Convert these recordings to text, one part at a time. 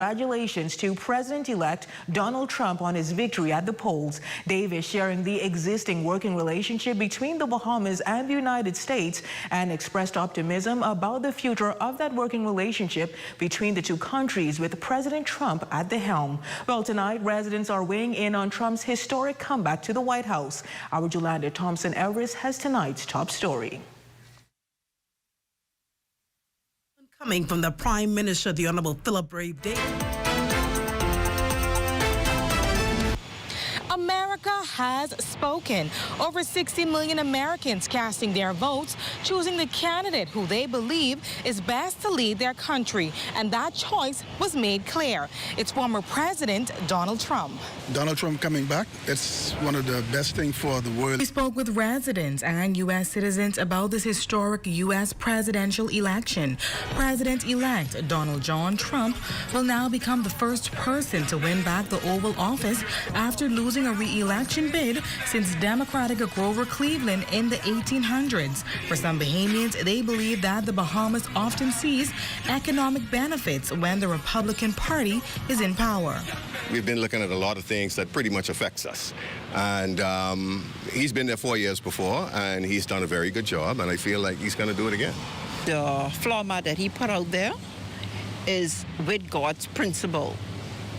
Congratulations to President-elect Donald Trump on his victory at the polls. Davis sharing the existing working relationship between the Bahamas and the United States and expressed optimism about the future of that working relationship between the two countries with President Trump at the helm. Well, tonight, residents are weighing in on Trump's historic comeback to the White House. Our Jolanda Thompson-Everest has tonight's top story. Coming from the Prime Minister, the Honorable Philip Davis. America has spoken. Over 60 million Americans casting their votes, choosing the candidate who they believe is best to lead their country. And that choice was made clear. It's former President Donald Trump. Donald Trump coming back, that's one of the best things for the world. We spoke with residents and U.S. citizens about this historic U.S. presidential election. President-elect Donald John Trump will now become the first person to win back the Oval Office after losing a re-election bid since Democratic Grover Cleveland in the 1800s. For some Bahamians, they believe that the Bahamas often sees economic benefits when the Republican Party is in power. We've been looking at a lot of things that pretty much affects us. And he's been there 4 years before, and he's done a very good job, and I feel like he's going to do it again. The floor mat that he put out there is with God's principle.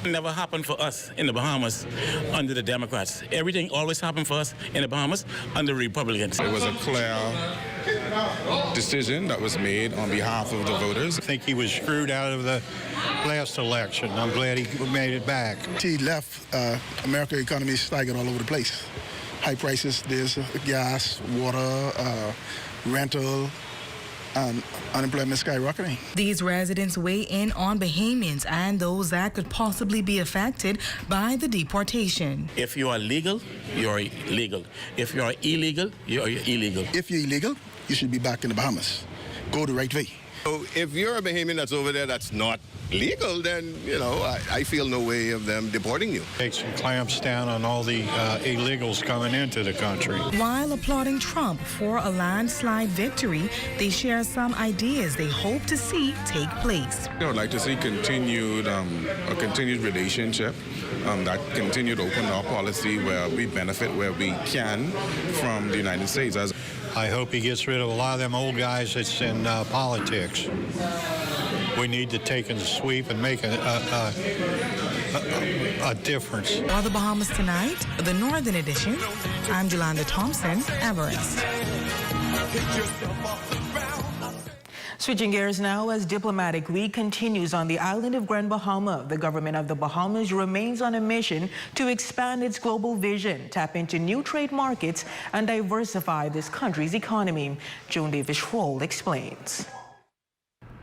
It never happened for us in the Bahamas under the Democrats. Everything always happened for us in the Bahamas under the Republicans. It was a clear decision that was made on behalf of the voters. I think he was screwed out of the last election. I'm glad he made it back. He left, American economy is stagnant all over the place. High prices, there's gas, water, rental, and unemployment skyrocketing. These residents weigh in on Bahamians and those that could possibly be affected by the deportation. If you are legal, you're legal. If you are illegal, you're illegal. If you're illegal, you should be back in the Bahamas. Go the right way. So if you're a Bahamian that's over there that's not legal, then, you know, I feel no way of them deporting you. Take some clamps down on all the illegals coming into the country. While applauding Trump for a landslide victory, they share some ideas they hope to see take place. I would like to see a continued relationship, that continued open door policy where we benefit where we can from the United States. I hope he gets rid of a lot of them old guys that's in politics. We need to take a sweep and make a difference. For the Bahamas Tonight, the Northern Edition, I'm Jolanda Thompson-Everest. Switching gears now, as diplomatic week continues on the island of Grand Bahama, the government of the Bahamas remains on a mission to expand its global vision, tap into new trade markets, and diversify this country's economy. Joan Davis-Schroll explains.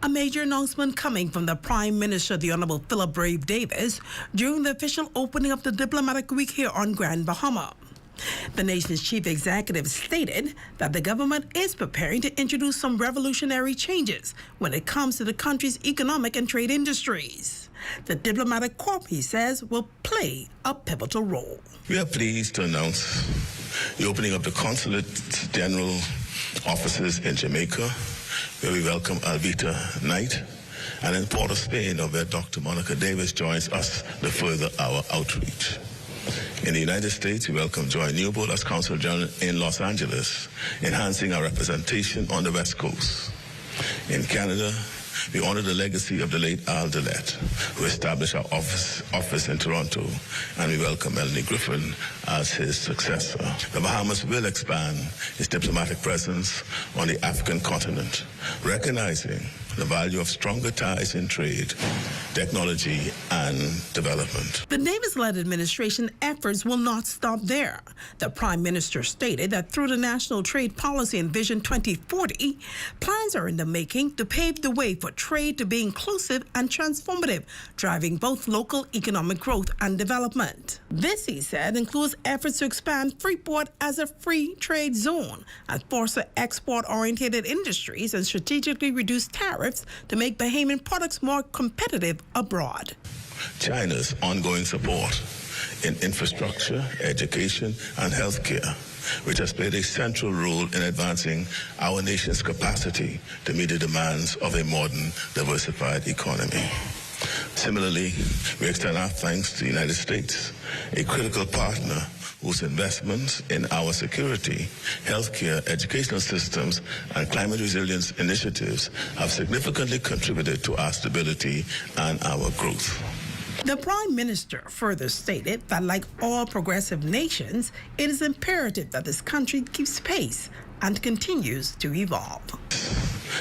A major announcement coming from the Prime Minister, the Honorable Philip Davis, during the official opening of the diplomatic week here on Grand Bahama. The nation's chief executive stated that the government is preparing to introduce some revolutionary changes when it comes to the country's economic and trade industries. The diplomatic corps, he says, will play a pivotal role. We are pleased to announce the opening of the Consulate General offices in Jamaica, where we welcome Alvita Knight, and in Port of Spain, where Dr. Monica Davis joins us to further our outreach. In the United States, we welcome Joy Newbold as Consul General in Los Angeles, enhancing our representation on the West Coast. In Canada, we honor the legacy of the late Al Dillette, who established our office in Toronto, and we welcome Melanie Griffin as his successor. The Bahamas will expand its diplomatic presence on the African continent, recognizing the value of stronger ties in trade, technology, and development. The Davis-led administration efforts will not stop there. The Prime Minister stated that through the National Trade Policy and Vision 2040, plans are in the making to pave the way for trade to be inclusive and transformative, driving both local economic growth and development. This, he said, includes efforts to expand Freeport as a free trade zone and foster export-oriented industries and strategically reduce tariffs to make Bahamian products more competitive abroad. China's ongoing support in infrastructure, education, and healthcare, which has played a central role in advancing our nation's capacity to meet the demands of a modern, diversified economy. Similarly, we extend our thanks to the United States, a critical partner whose investments in our security, healthcare, educational systems, and climate resilience initiatives have significantly contributed to our stability and our growth. The Prime Minister further stated that, like all progressive nations, it is imperative that this country keeps pace and continues to evolve.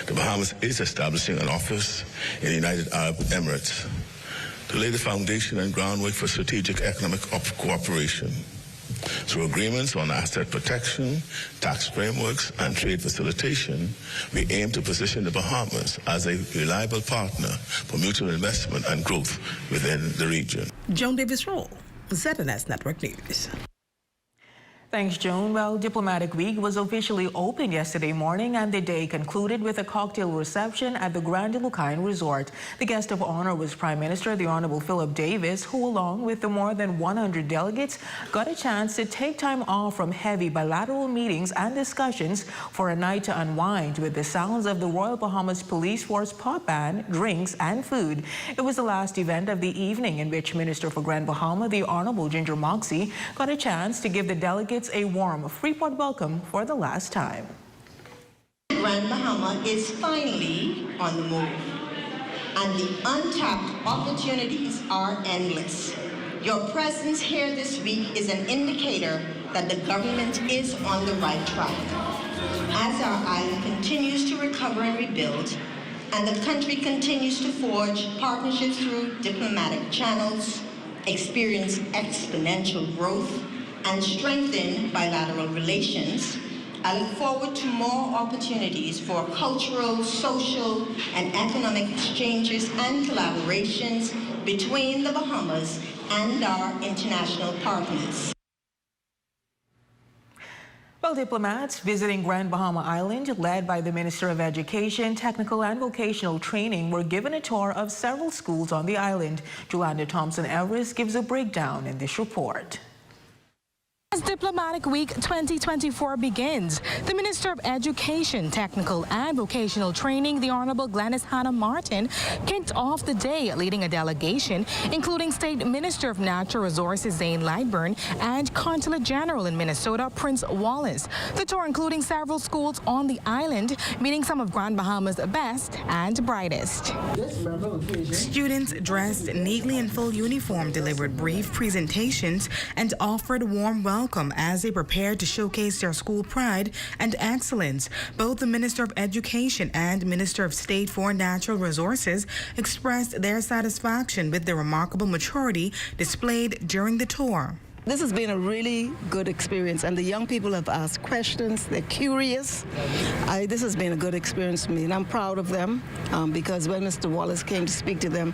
The Bahamas is establishing an office in the United Arab Emirates to lay the foundation and groundwork for strategic economic cooperation. Through agreements on asset protection, tax frameworks, and trade facilitation, we aim to position the Bahamas as a reliable partner for mutual investment and growth within the region. Joan Davis-Roll, ZNS Network News. Thanks, Joan. Well, Diplomatic Week was officially opened yesterday morning, and the day concluded with a cocktail reception at the Grand Resort. The guest of honor was Prime Minister the Honorable Philip Davis, who, along with the more than 100 delegates, got a chance to take time off from heavy bilateral meetings and discussions for a night to unwind with the sounds of the Royal Bahamas Police Force pop band, drinks, and food. It was the last event of the evening in which Minister for Grand Bahama, the Honorable Ginger Moxie, got a chance to give the delegates a warm Freeport welcome for the last time. Grand Bahama is finally on the move, and the untapped opportunities are endless. Your presence here this week is an indicator that the government is on the right track. As our island continues to recover and rebuild, and the country continues to forge partnerships through diplomatic channels, experience exponential growth, and strengthen bilateral relations, I look forward to more opportunities for cultural, social, and economic exchanges and collaborations between the Bahamas and our international partners. Well, diplomats visiting Grand Bahama Island, led by the Minister of Education, Technical and Vocational Training, were given a tour of several schools on the island. Jolanda Thompson-Everest gives a breakdown in this report. As Diplomatic Week 2024 begins, the Minister of Education, Technical and Vocational Training, the Honorable Gladys Hannah Martin, kicked off the day leading a delegation, including State Minister of Natural Resources Zane Lightburn and Consulate General in Minnesota, Prince Wallace. The tour including several schools on the island, meeting some of Grand Bahama's best and brightest. Students dressed neatly in full uniform delivered brief presentations and offered warm welcome as they prepared to showcase their school pride and excellence. Both the Minister of Education and Minister of State for Natural Resources expressed their satisfaction with the remarkable maturity displayed during the tour. This has been a really good experience, and the young people have asked questions. They're curious. This has been a good experience for me, and I'm proud of them because when Mr. Wallace came to speak to them,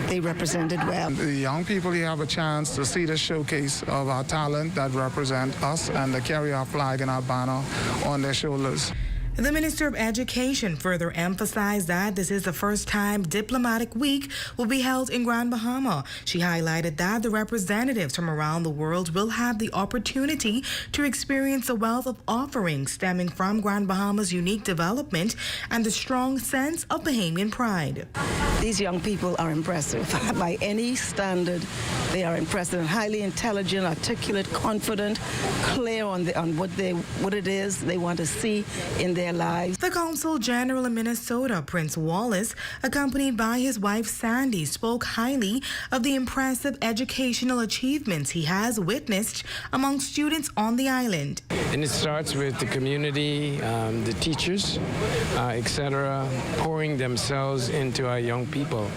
they represented well. The young people here have a chance to see the showcase of our talent that represent us and to carry our flag and our banner on their shoulders. The Minister of Education further emphasized that this is the first time Diplomatic Week will be held in Grand Bahama. She highlighted that the representatives from around the world will have the opportunity to experience the wealth of offerings stemming from Grand Bahama's unique development and the strong sense of Bahamian pride. These young people are impressive. By any standard, they are impressive, highly intelligent, articulate, confident, clear on what it is they want to see in their lives. The Consul General in Minnesota, Prince Wallace, accompanied by his wife Sandy, spoke highly of the impressive educational achievements he has witnessed among students on the island. And it starts with the community, the teachers, etc., pouring themselves into our young people.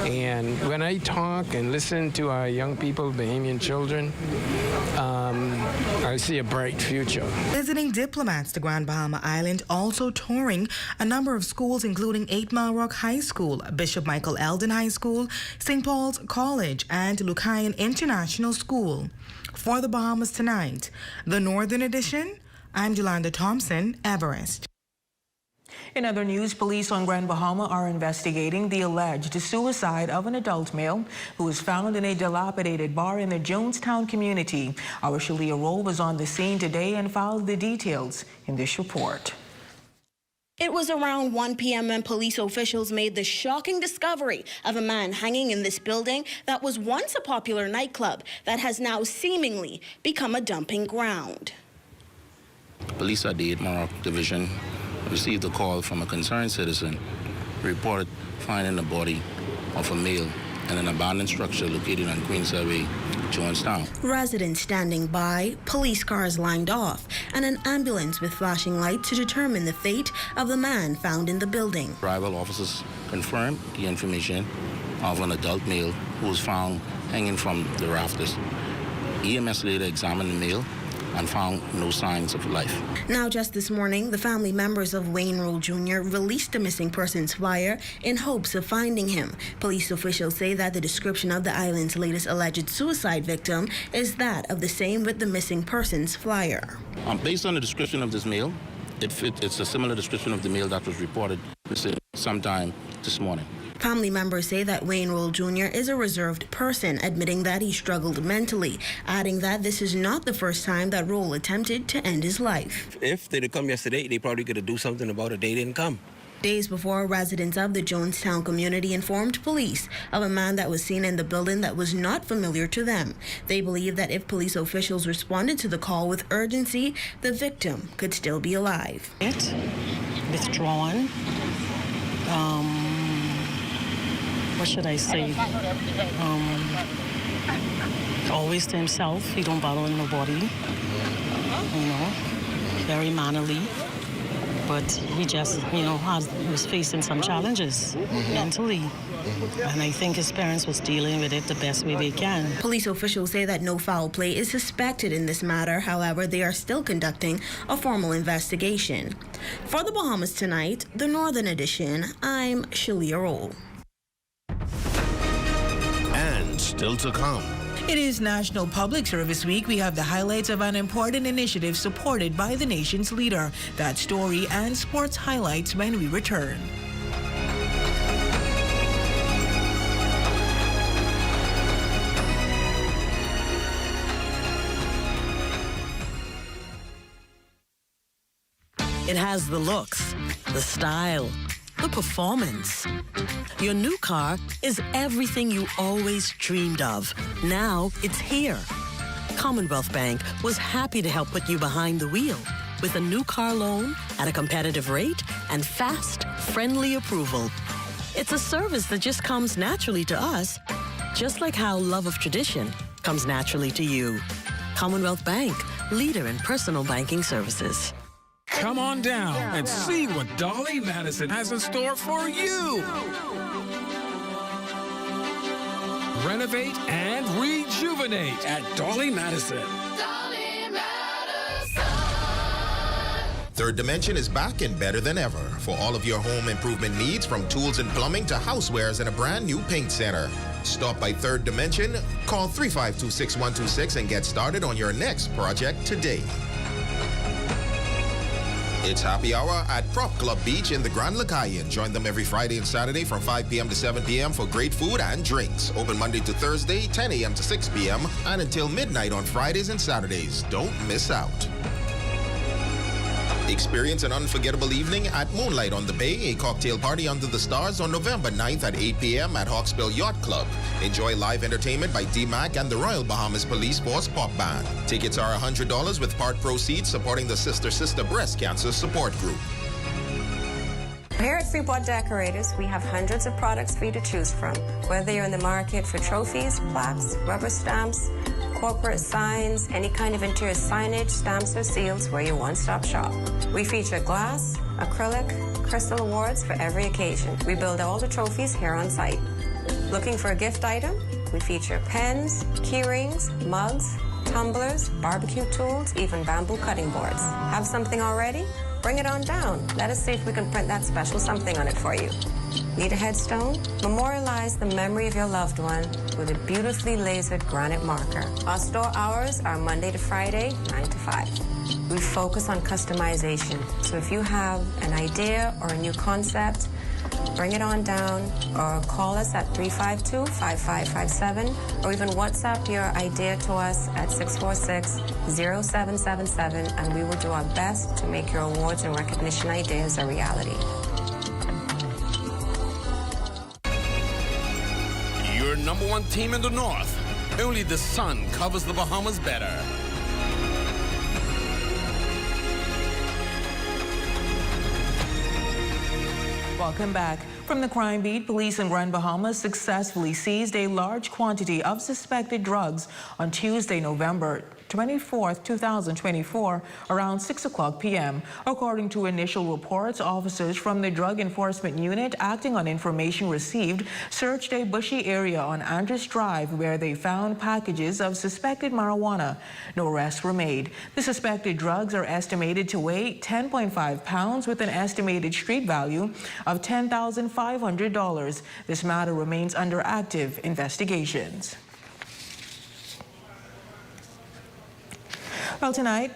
And when I talk and listen to our young people, Bahamian children, I see a bright future. Visiting diplomats to Grand Bahama Island, also touring a number of schools, including 8 Mile Rock High School, Bishop Michael Eldon High School, St. Paul's College, and Lucayan International School. For the Bahamas Tonight, the Northern Edition, I'm Jolanda Thompson-Everest. In other news, police on Grand Bahama are investigating the alleged suicide of an adult male who was found in a dilapidated bar in the Jonestown community. Our Shalia Roll was on the scene today and filed the details in this report. It was around 1 p.m. when police officials made the shocking discovery of a man hanging in this building that was once a popular nightclub that has now seemingly become a dumping ground. Police at the 8th Morocco Division received a call from a concerned citizen who reported finding the body of a male in an abandoned structure located on Queens Highway, Jonestown. Residents standing by, police cars lined off, and an ambulance with flashing lights to determine the fate of the man found in the building. Rival officers confirmed the information of an adult male who was found hanging from the rafters. EMS later examined the male and found no signs of life. Now, just this morning, the family members of Wayne Roll Jr. released a missing persons flyer in hopes of finding him. Police officials say that the description of the island's latest alleged suicide victim is that of the same with the missing persons flyer. Based on the description of this male, it's a similar description of the male that was reported missing sometime this morning. Family members say that Wayne Roll Jr. is a reserved person, admitting that he struggled mentally, adding that this is not the first time that Roll attempted to end his life. If they'd have come yesterday, they probably could have do something about it. They didn't come. Days before, residents of the Jonestown community informed police of a man that was seen in the building that was not familiar to them. They believe that if police officials responded to the call with urgency, the victim could still be alive. Withdrawn. What should I say? Always to himself. He don't bother nobody. You know, very mannerly. But he just, was facing some challenges mentally. And I think his parents was dealing with it the best way they can. Police officials say that no foul play is suspected in this matter. However, they are still conducting a formal investigation. For the Bahamas Tonight, the Northern Edition, I'm Shalia Roll. And still to come. It is National Public Service Week. We have the highlights of an important initiative supported by the nation's leader. That story and sports highlights when we return. It has the looks, the style, the performance. Your new car is everything you always dreamed of. Now it's here. Commonwealth Bank was happy to help put you behind the wheel with a new car loan at a competitive rate and fast, friendly approval. It's a service that just comes naturally to us, just like how love of tradition comes naturally to you. Commonwealth Bank, leader in personal banking services. Come on down and see what Dolly Madison has in store for you. Renovate and rejuvenate at Dolly Madison. Third Dimension is back and better than ever for all of your home improvement needs, from tools and plumbing to housewares and a brand new paint center. Stop by Third Dimension, call 352-6126 and get started on your next project today. It's happy hour at Prop Club Beach in the Grand Lacayan. Join them every Friday and Saturday from 5 p.m. to 7 p.m. for great food and drinks. Open Monday to Thursday, 10 a.m. to 6 p.m. and until midnight on Fridays and Saturdays. Don't miss out. Experience an unforgettable evening at Moonlight on the Bay, a cocktail party under the stars on November 9th at 8 p.m. at Hawksbill Yacht Club. Enjoy live entertainment by D-Mac and the Royal Bahamas Police Force Pop Band. Tickets are $100 with part proceeds supporting the Sister Breast Cancer Support Group. Here at Freeport Decorators, we have hundreds of products for you to choose from. Whether you're in the market for trophies, plaques, rubber stamps, corporate signs, any kind of interior signage, stamps, or seals, we're your one-stop shop. We feature glass, acrylic, crystal awards for every occasion. We build all the trophies here on site. Looking for a gift item? We feature pens, key rings, mugs, tumblers, barbecue tools, even bamboo cutting boards. Have something already? Bring it on down. Let us see if we can print that special something on it for you. Need a headstone? Memorialize the memory of your loved one with a beautifully lasered granite marker. Our store hours are Monday to Friday, 9 to 5. We focus on customization. So if you have an idea or a new concept, bring it on down, or call us at 352-5557, or even WhatsApp your idea to us at 646-0777, and we will do our best to make your awards and recognition ideas a reality. Your #1 team in the North. Only the sun covers the Bahamas better. Welcome back. From the crime beat, police in Grand Bahama successfully seized a large quantity of suspected drugs on Tuesday, November 24th, 2024, around 6:00 p.m. According to initial reports, officers from the Drug Enforcement Unit, acting on information received, searched a bushy area on Andres Drive where they found packages of suspected marijuana. No arrests were made. The suspected drugs are estimated to weigh 10.5 pounds with an estimated street value of $10,500. This matter remains under active investigations. Well, tonight,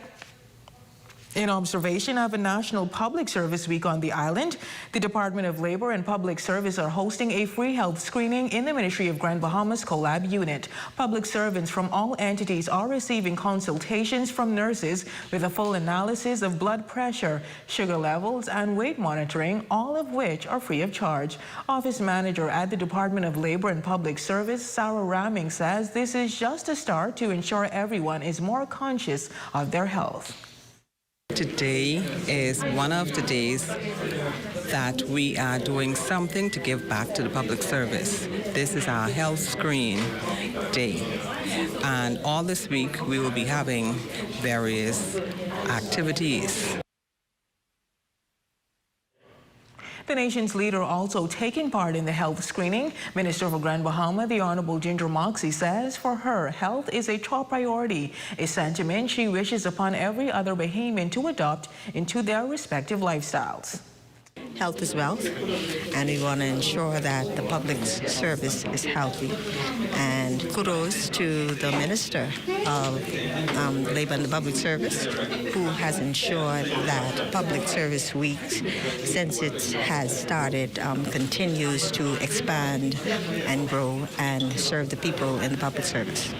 in observation of a National Public Service Week on the island, the Department of Labor and Public Service are hosting a free health screening in the Ministry of Grand Bahama's Collab Unit. Public servants from all entities are receiving consultations from nurses with a full analysis of blood pressure, sugar levels, and weight monitoring, all of which are free of charge. Office Manager at the Department of Labor and Public Service, Sarah Ramming, says this is just a start to ensure everyone is more conscious of their health. Today is one of the days that we are doing something to give back to the public service. This is our health screen day. And all this week we will be having various activities. The nation's leader also taking part in the health screening. Minister for Grand Bahama, the Honorable Ginger Moxie, says for her, health is a top priority, a sentiment she wishes upon every other Bahamian to adopt into their respective lifestyles. Health is wealth, and we want to ensure that the public service is healthy. And kudos to the Minister of Labor and the Public Service, who has ensured that Public Service Week, since it has started, continues to expand and grow and serve the people in the public service.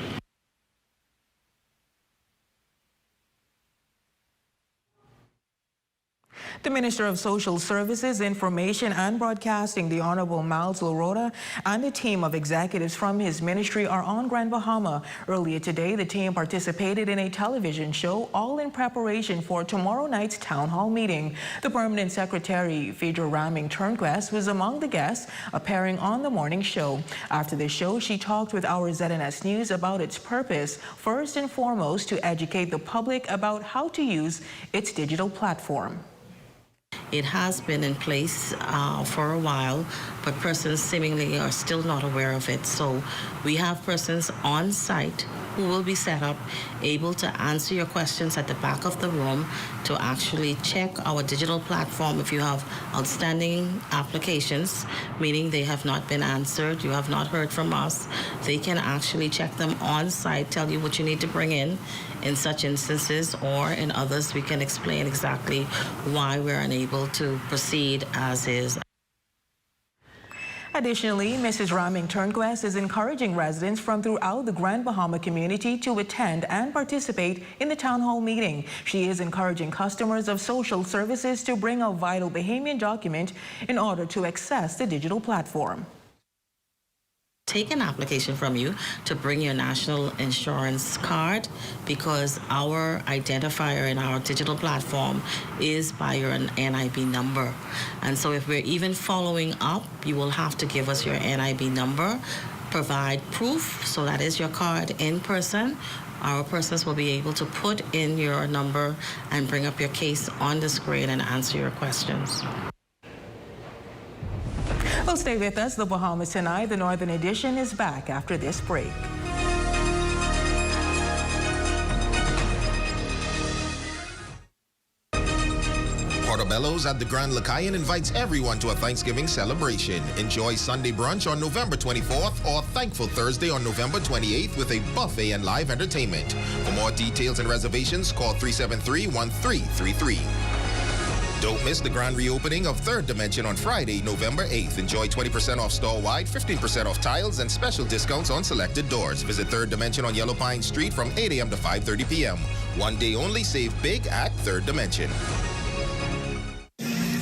The Minister of Social Services, Information and Broadcasting, the Honorable Miles Lorota, and a team of executives from his ministry are on Grand Bahama. Earlier today, the team participated in a television show, all in preparation for tomorrow night's town hall meeting. The Permanent Secretary, Phaedra Ramming Turnquest, was among the guests appearing on the morning show. After the show, she talked with our ZNS News about its purpose, first and foremost to educate the public about how to use its digital platform. It has been in place for a while, but persons seemingly are still not aware of it. So we have persons on site who will be set up, able to answer your questions at the back of the room, to actually check our digital platform. If you have outstanding applications, meaning they have not been answered, you have not heard from us, they can actually check them on site, tell you what you need to bring in such instances, or in others we can explain exactly why we're unable to proceed as is. Additionally, Mrs. Ramming Turnquest is encouraging residents from throughout the Grand Bahama community to attend and participate in the town hall meeting. She is encouraging customers of social services to bring a vital Bahamian document in order to access the digital platform. Take an application from you to bring your national insurance card, because our identifier in our digital platform is by your NIB number. And so if we're even following up, you will have to give us your NIB number, provide proof, so that is your card in person. Our persons will be able to put in your number and bring up your case on the screen and answer your questions. Well, stay with us. The Bahamas Tonight, the Northern Edition, is back after this break. Portobello's at the Grand Lacayan invites everyone to a Thanksgiving celebration. Enjoy Sunday brunch on November 24th or Thankful Thursday on November 28th with a buffet and live entertainment. For more details and reservations, call 373-1333. Don't miss the grand reopening of Third Dimension on Friday, November 8th. Enjoy 20% off store-wide, 15% off tiles, and special discounts on selected doors. Visit Third Dimension on Yellow Pine Street from 8 a.m. to 5:30 p.m. One day only, save big at Third Dimension.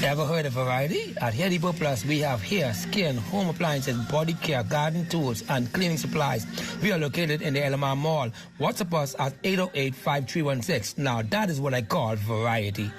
Ever heard of variety? At Hair Depot Plus, we have hair, skin, home appliances, body care, garden tools, and cleaning supplies. We are located in the LMR Mall. WhatsApp us at 808-5316. Now, that is what I call variety.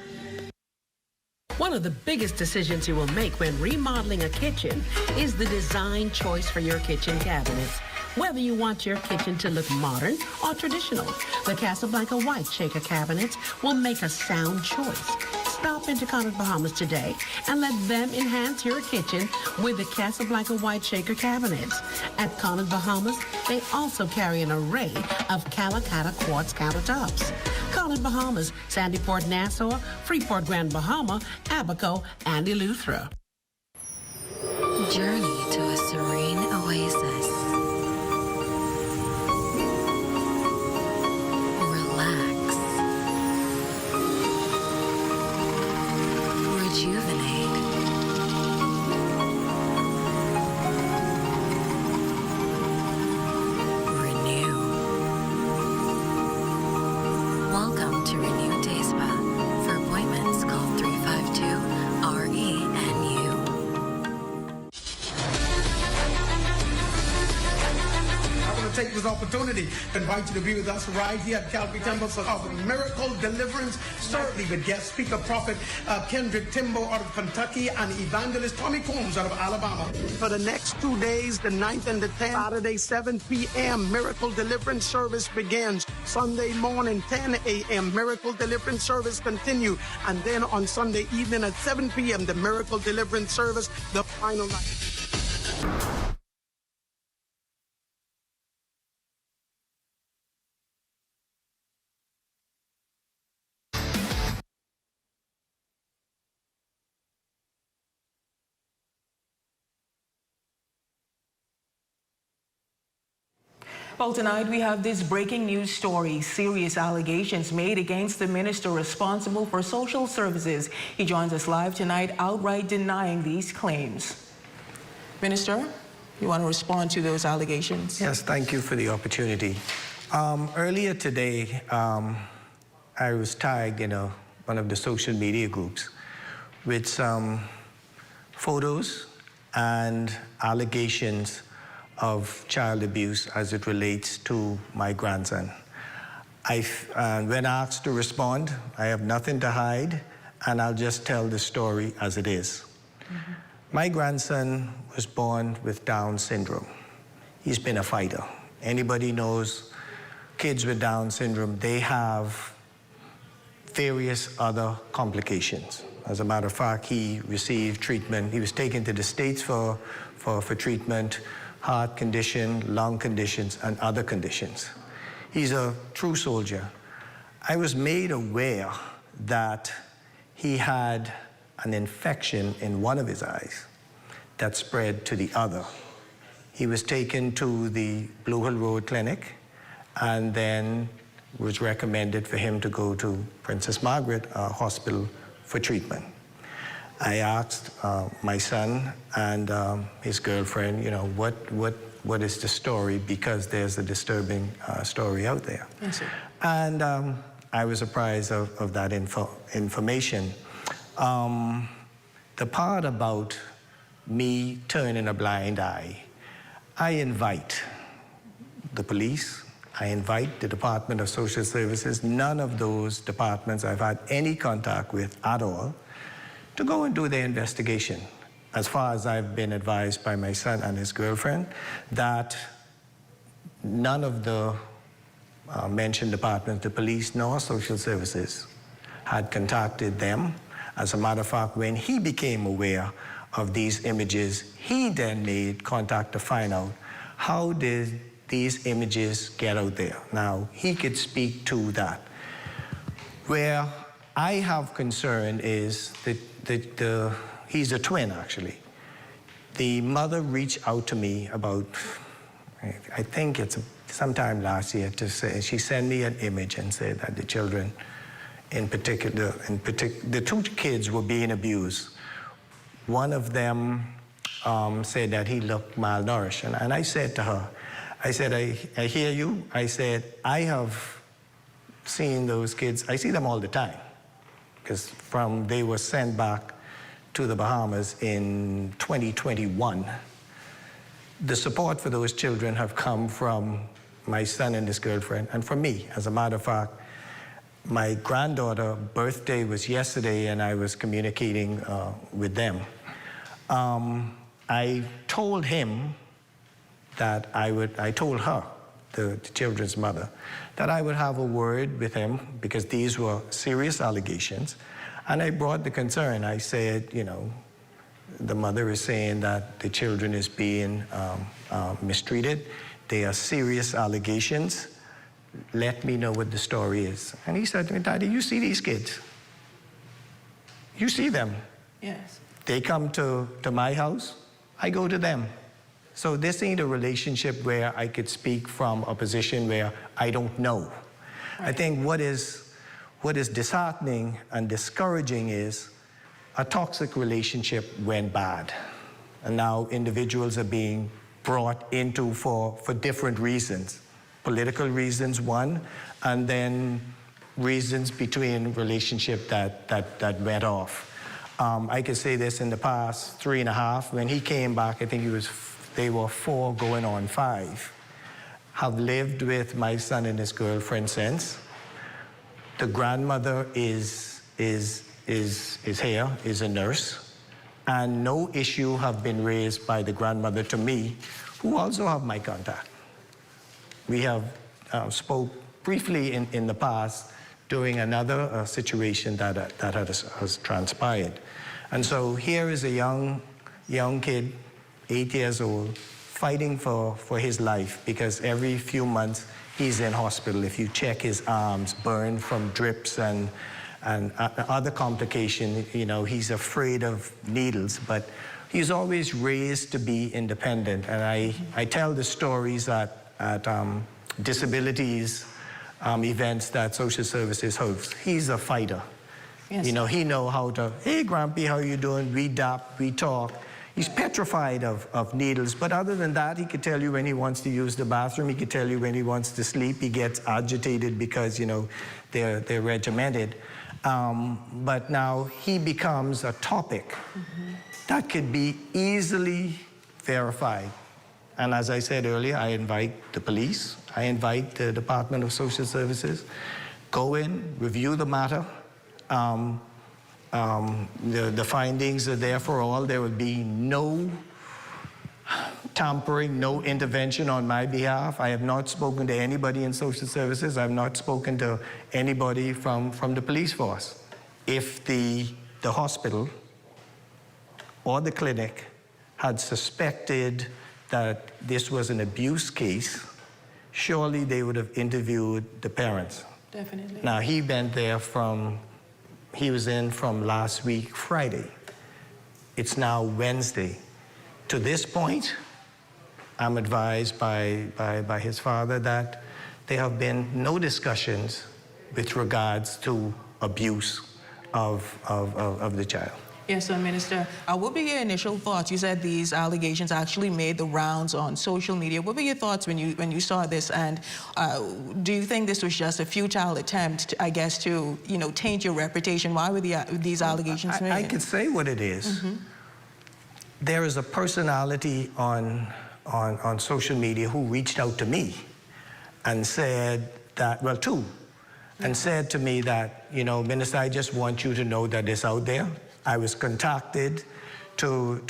One of the biggest decisions you will make when remodeling a kitchen is the design choice for your kitchen cabinets. Whether you want your kitchen to look modern or traditional, the Casablanca White Shaker cabinets will make a sound choice. Stop into Grand Bahamas today and let them enhance your kitchen with the Casablanca White Shaker cabinets. At Grand Bahamas, they also carry an array of Calacatta quartz countertops. Grand Bahamas, Sandyport, Nassau, Freeport, Grand Bahama, Abaco, and Eleuthera. Journey to a serene oasis. Relax. Rejuvenate. Renew. Welcome to Renew Day Spa. For appointments, call 352-RENU. Take this opportunity to invite you to be with us right here at Calvary Temple for our Miracle Deliverance, certainly with guest speaker prophet Kendrick Timbo out of Kentucky and evangelist Tommy Combs out of Alabama. For the next 2 days, the 9th and the 10th, Saturday 7 p.m., Miracle Deliverance service begins. Sunday morning 10 a.m., Miracle Deliverance service continue. And then on Sunday evening at 7 p.m., the Miracle Deliverance service, the final night. Well, tonight we have this breaking news story. Serious allegations made against the minister responsible for social services. He joins us live tonight, outright denying these claims. Minister, you want to respond to those allegations? Yes, thank you for the opportunity. Earlier today, I was tagged in one of the social media groups with some photos and allegations of child abuse as it relates to my grandson. When asked to respond, I have nothing to hide, and I'll just tell the story as it is. Mm-hmm. My grandson was born with Down syndrome. He's been a fighter. Anybody knows kids with Down syndrome, they have various other complications. As a matter of fact, he received treatment. He was taken to the States for treatment, heart condition, lung conditions, and other conditions. He's a true soldier. I was made aware that he had an infection in one of his eyes that spread to the other. He was taken to the Blue Hill Road Clinic and then was recommended for him to go to Princess Margaret Hospital for treatment. I asked my son and his girlfriend, what is the story, because there's a disturbing story out there. Yes, sir. And I was apprised of that information. The part about me turning a blind eye, I invite the police, I invite the Department of Social Services, none of those departments I've had any contact with at all, to go and do their investigation. As far as I've been advised by my son and his girlfriend, that none of the mentioned departments, the police nor social services, had contacted them. As a matter of fact, when he became aware of these images, he then made contact to find out how did these images get out there. Now, he could speak to that. Where I have concern is that he's a twin, actually. The mother reached out to me about, I think it's sometime last year, to say, she sent me an image and said that the children in particular, the two kids were being abused. One of them said that he looked malnourished. And I said to her, I said, I hear you. I said, I have seen those kids. I see them all the time. Because they were sent back to the Bahamas in 2021. The support for those children have come from my son and his girlfriend, and from me. As a matter of fact, my granddaughter's birthday was yesterday, and I was communicating with them. I told him that I told her, the children's mother, that I would have a word with him because these were serious allegations. And I brought the concern. I said, you know, the mother is saying that the children is being mistreated. They are serious allegations. Let me know what the story is. And he said to me, Daddy, you see these kids? You see them? Yes. They come to my house, I go to them. So this ain't a relationship where I could speak from a position where I don't know. Right. I think what is disheartening and discouraging is a toxic relationship went bad. And now individuals are being brought into for different reasons. Political reasons, one, and then reasons between relationship that went off. I could say this in the past 3.5, when he came back, I think they were 4 going on 5. Have lived with my son and his girlfriend since. The grandmother is here, is a nurse, and no issue have been raised by the grandmother to me, who also have my contact. We have spoke briefly in the past during another situation that has transpired. And so here is a young kid, 8 years old, fighting for his life because every few months he's in hospital. If you check his arms, burned from drips and other complications, you know, he's afraid of needles, but he's always raised to be independent. And I tell the stories at disabilities events that social services hosts. He's a fighter. Yes. You know, he know how to, hey, Grampy, how you doing? We dap, we talk. He's petrified of needles, but other than that, he could tell you when he wants to use the bathroom. He could tell you when he wants to sleep. He gets agitated because, you know, they're regimented. But now he becomes a topic that could be easily verified. And as I said earlier, I invite the police, I invite the Department of Social Services, go in, review the matter. The findings are there for all. There will be no tampering, no intervention on my behalf. I have not spoken to anybody in social services. I have not spoken to anybody from the police force. If the hospital or the clinic had suspected that this was an abuse case, surely they would have interviewed the parents. Definitely. Now, he was in from last week, Friday. It's now Wednesday. To this point, I'm advised by his father that there have been no discussions with regards to abuse of the child. Yes, sir, Minister. What were your initial thoughts? You said these allegations actually made the rounds on social media. What were your thoughts when you saw this? And do you think this was just a futile attempt, I guess, to taint your reputation? Why were these allegations made? I could say what it is. There is a personality on social media who reached out to me and said that, well, two, and said to me that, Minister, I just want you to know that it's out there. I was contacted to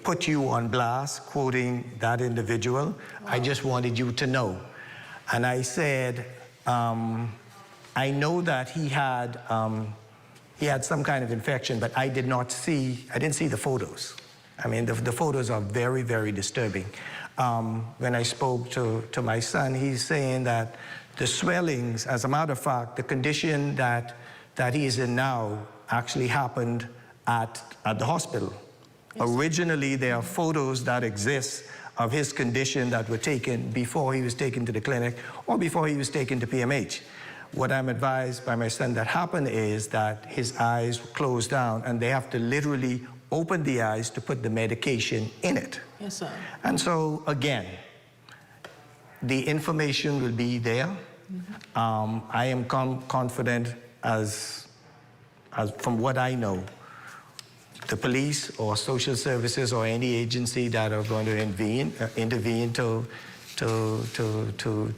put you on blast, quoting that individual. Wow. I just wanted you to know. And I said, I know that he had some kind of infection, but I didn't see the photos. I mean, the photos are very, very disturbing. When I spoke to my son, he's saying that the swellings, as a matter of fact, the condition that he is in now actually happened at the hospital. Yes. Originally, there are photos that exist of his condition that were taken before he was taken to the clinic or before he was taken to PMH. what I'm advised by my son that happened is that his eyes closed down and they have to literally open the eyes to put the medication in it. Yes, sir. And so, again, the information will be there. I am confident as from what I know, the police or social services or any agency that are going to intervene to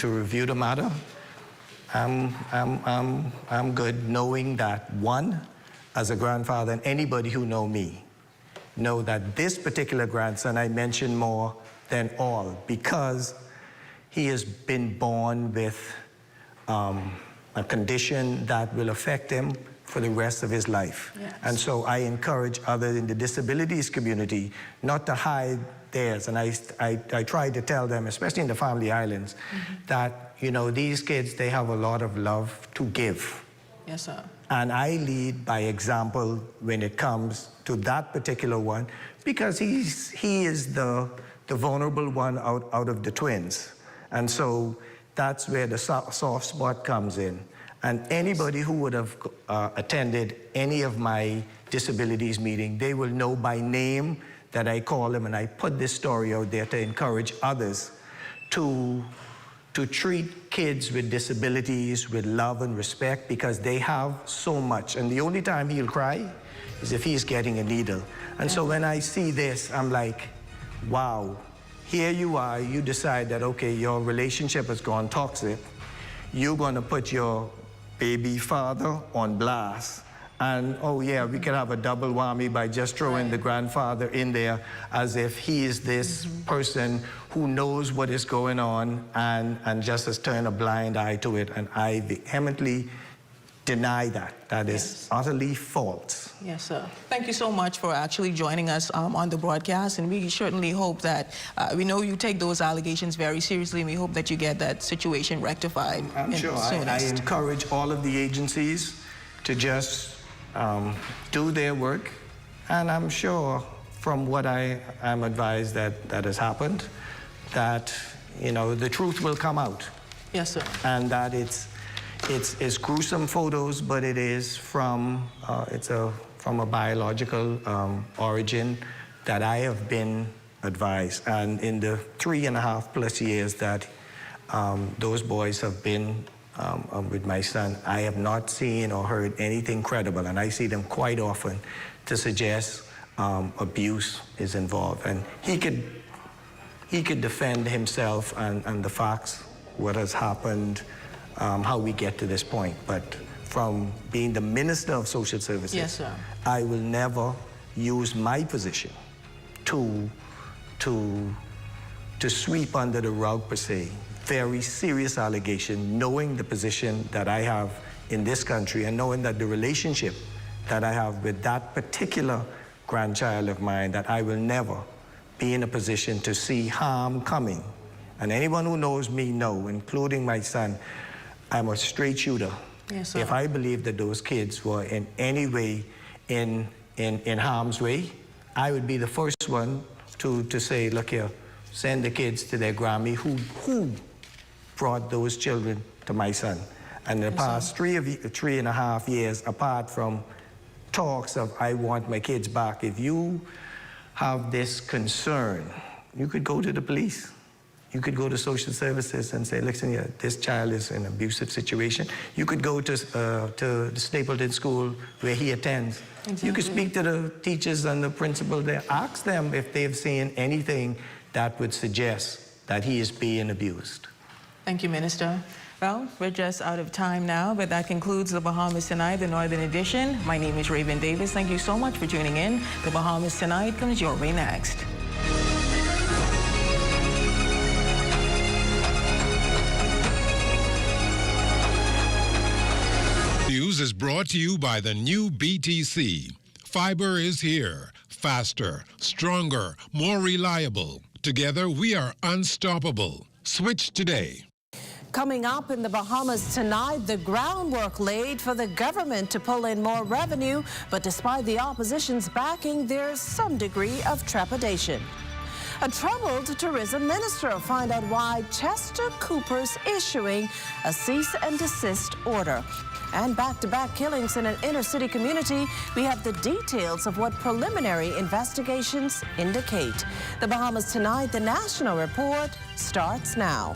review the matter, I'm good knowing that, one, as a grandfather, and anybody who know me, know that this particular grandson I mention more than all because he has been born with a condition that will affect him for the rest of his life. Yes. And so I encourage others in the disabilities community not to hide theirs. And I try to tell them, especially in the Family Islands, that, you know, these kids, they have a lot of love to give. Yes, sir. And I lead by example when it comes to that particular one because he is the vulnerable one out of the twins. And so that's where the soft spot comes in. And anybody who would have attended any of my disabilities meeting, they will know by name that I call them, and I put this story out there to encourage others to treat kids with disabilities with love and respect because they have so much. And the only time he'll cry is if he's getting a needle. And so when I see this, I'm like, wow, here you are, you decide that, okay, your relationship has gone toxic. You're gonna put your baby father on blast. And, oh yeah, we could have a double whammy by just throwing the grandfather in there as if he is this person who knows what is going on and just has turned a blind eye to it. And I vehemently deny that. That is utterly false. Yes, sir. Thank you so much for actually joining us on the broadcast. And we certainly hope that, we know you take those allegations very seriously, and we hope that you get that situation rectified. I'm sure. I encourage all of the agencies to just do their work. And I'm sure from what I am advised that has happened, that, you know, the truth will come out. Yes, sir. And that it's gruesome photos, but it is from from a biological origin that I have been advised. And in the 3.5+ years that those boys have been with my son, I have not seen or heard anything credible, and I see them quite often to suggest abuse is involved. And he could defend himself and the facts, what has happened, how we get to this point. But from being the Minister of Social Services, yes, sir, I will never use my position to sweep under the rug, per se, very serious allegation, knowing the position that I have in this country and knowing that the relationship that I have with that particular grandchild of mine, that I will never be in a position to see harm coming. And anyone who knows me know, including my son, I'm a straight shooter. Yes, sir. If I believe that those kids were in any way in harm's way, I would be the first one to say, look here, send the kids to their Grammy who brought those children to my son. And in the past 3.5 years, apart from talks of I want my kids back, if you have this concern, you could go to the police. You could go to social services and say, listen here, this child is in an abusive situation. You could go to the Stapleton School where he attends. Exactly. You could speak to the teachers and the principal there. Ask them if they've seen anything that would suggest that he is being abused. Thank you, Minister. Well, we're just out of time now, but that concludes the Bahamas Tonight, the Northern Edition. My name is Raven Davis. Thank you so much for tuning in. The Bahamas Tonight comes your way next. News is brought to you by the new BTC. Fiber is here. Faster, stronger, more reliable. Together, we are unstoppable. Switch today. Coming up in the Bahamas tonight, the groundwork laid for the government to pull in more revenue, but despite the opposition's backing, there's some degree of trepidation. A troubled tourism minister. Find out why Chester Cooper's issuing a cease and desist order. And back-to-back killings in an inner-city community. We have the details of what preliminary investigations indicate. The Bahamas Tonight, the National Report, starts now.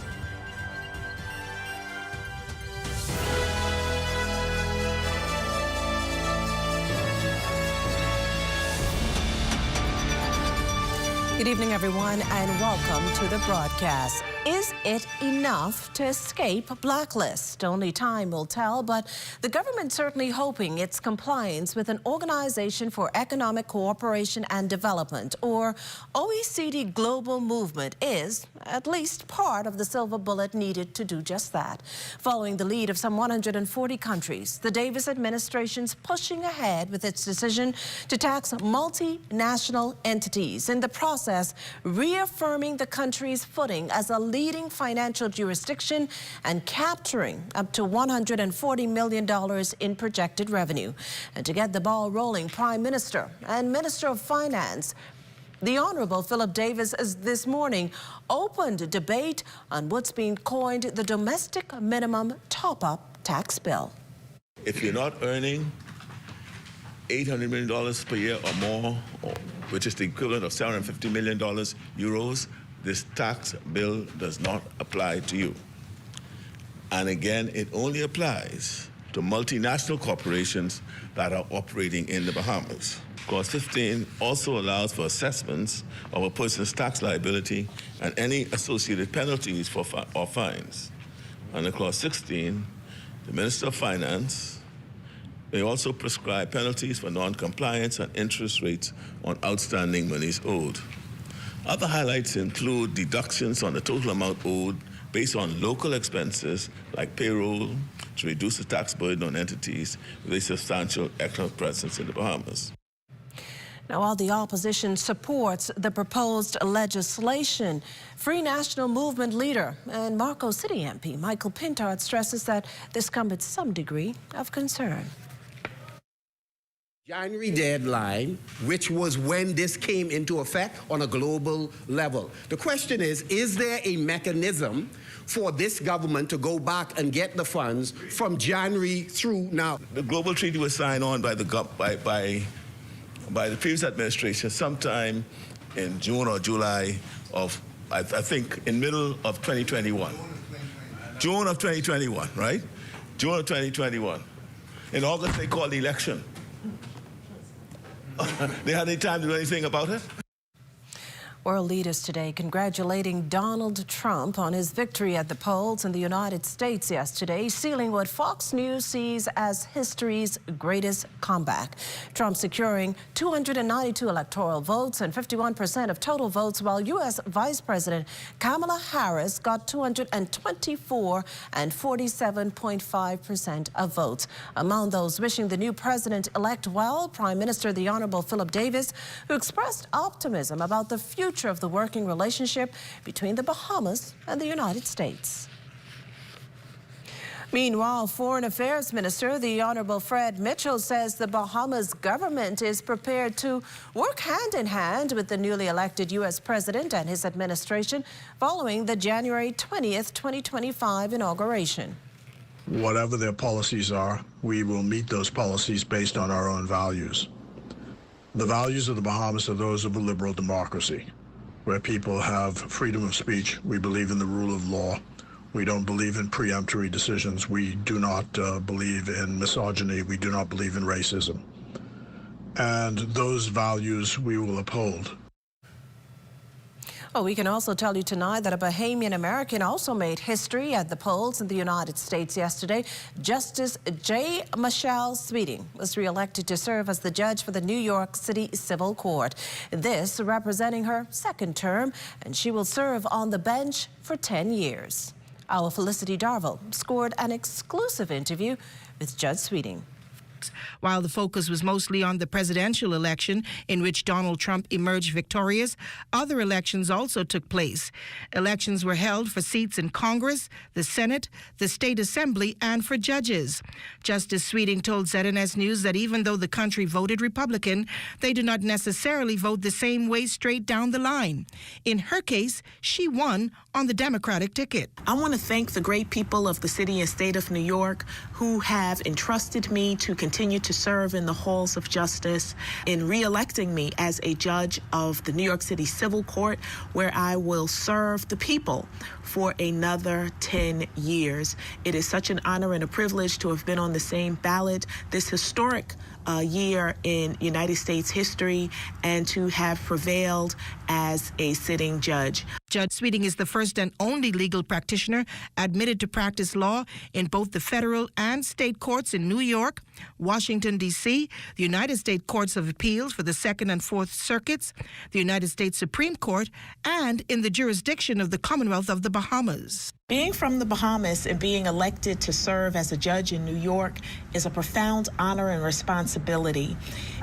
Good evening, everyone, and welcome to the broadcast. Is it enough to escape blacklist? Only time will tell, but the government certainly hoping its compliance with an Organization for Economic Cooperation and Development, or OECD global movement, is at least part of the silver bullet needed to do just that. Following the lead of some 140 countries, the Davis administration's pushing ahead with its decision to tax multinational entities, in the process reaffirming the country's footing as a leading financial jurisdiction and capturing up to $140 million in projected revenue. And to get the ball rolling, Prime Minister and Minister of Finance, the Honorable Philip Davis, this morning opened a debate on what's being coined the domestic minimum top-up tax bill. If you're not earning $800 million per year or more, which is the equivalent of $750 million euros, this tax bill does not apply to you. And again, it only applies to multinational corporations that are operating in the Bahamas. Clause 15 also allows for assessments of a person's tax liability and any associated penalties or fines. Under Clause 16, the Minister of Finance may also prescribe penalties for non-compliance and interest rates on outstanding monies owed. Other highlights include deductions on the total amount owed based on local expenses like payroll to reduce the tax burden on entities with a substantial economic presence in the Bahamas. Now, while the opposition supports the proposed legislation, Free National Movement leader and Marco City MP Michael Pintard stresses that this comes with some degree of concern. January deadline, which was when this came into effect on a global level. The question is there a mechanism for this government to go back and get the funds from January through now? The global treaty was signed on by the previous administration sometime in June or July of, I think, in middle of 2021. June of 2021, right? June of 2021. In August, they called the election. They had any time to do anything about it? World leaders today congratulating Donald Trump on his victory at the polls in the United States yesterday, sealing what Fox News sees as history's greatest comeback. Trump securing 292 electoral votes and 51% of total votes, while U.S. Vice President Kamala Harris got 224 and 47.5% of votes. Among those wishing the new president-elect well, Prime Minister the Honorable Philip Davis, who expressed optimism about the future of the working relationship between the Bahamas and the United States. Meanwhile, Foreign Affairs Minister, the Honorable Fred Mitchell, says the Bahamas government is prepared to work hand in hand with the newly elected U.S. President and his administration following the January 20th, 2025 inauguration. Whatever their policies are, we will meet those policies based on our own values. The values of the Bahamas are those of a liberal democracy, where people have freedom of speech. We believe in the rule of law. We don't believe in preemptory decisions. We do not believe in misogyny. We do not believe in racism. And those values we will uphold. Well, we can also tell you tonight that a Bahamian American also made history at the polls in the United States yesterday. Justice J. Michelle Sweeting was reelected to serve as the judge for the New York City Civil Court. This representing her second term, and she will serve on the bench for 10 years. Our Felicity Darville scored an exclusive interview with Judge Sweeting. While the focus was mostly on the presidential election, in which Donald Trump emerged victorious, other elections also took place. Elections were held for seats in Congress, the Senate, the State Assembly, and for judges. Justice Sweeting told ZNS News that even though the country voted Republican, they do not necessarily vote the same way straight down the line. In her case, she won on the Democratic ticket. I want to thank the great people of the city and state of New York who have entrusted me to continue to serve in the halls of justice in re-electing me as a judge of the New York City Civil Court, where I will serve the people for another 10 years. It is such an honor and a privilege to have been on the same ballot this historic year in United States history and to have prevailed as a sitting judge. Judge Sweeting is the first and only legal practitioner admitted to practice law in both the federal and state courts in New York, Washington, D.C., the United States Courts of Appeals for the Second and Fourth Circuits, the United States Supreme Court, and in the jurisdiction of the Commonwealth of the Bahamas. Being from the Bahamas and being elected to serve as a judge in New York is a profound honor and responsibility.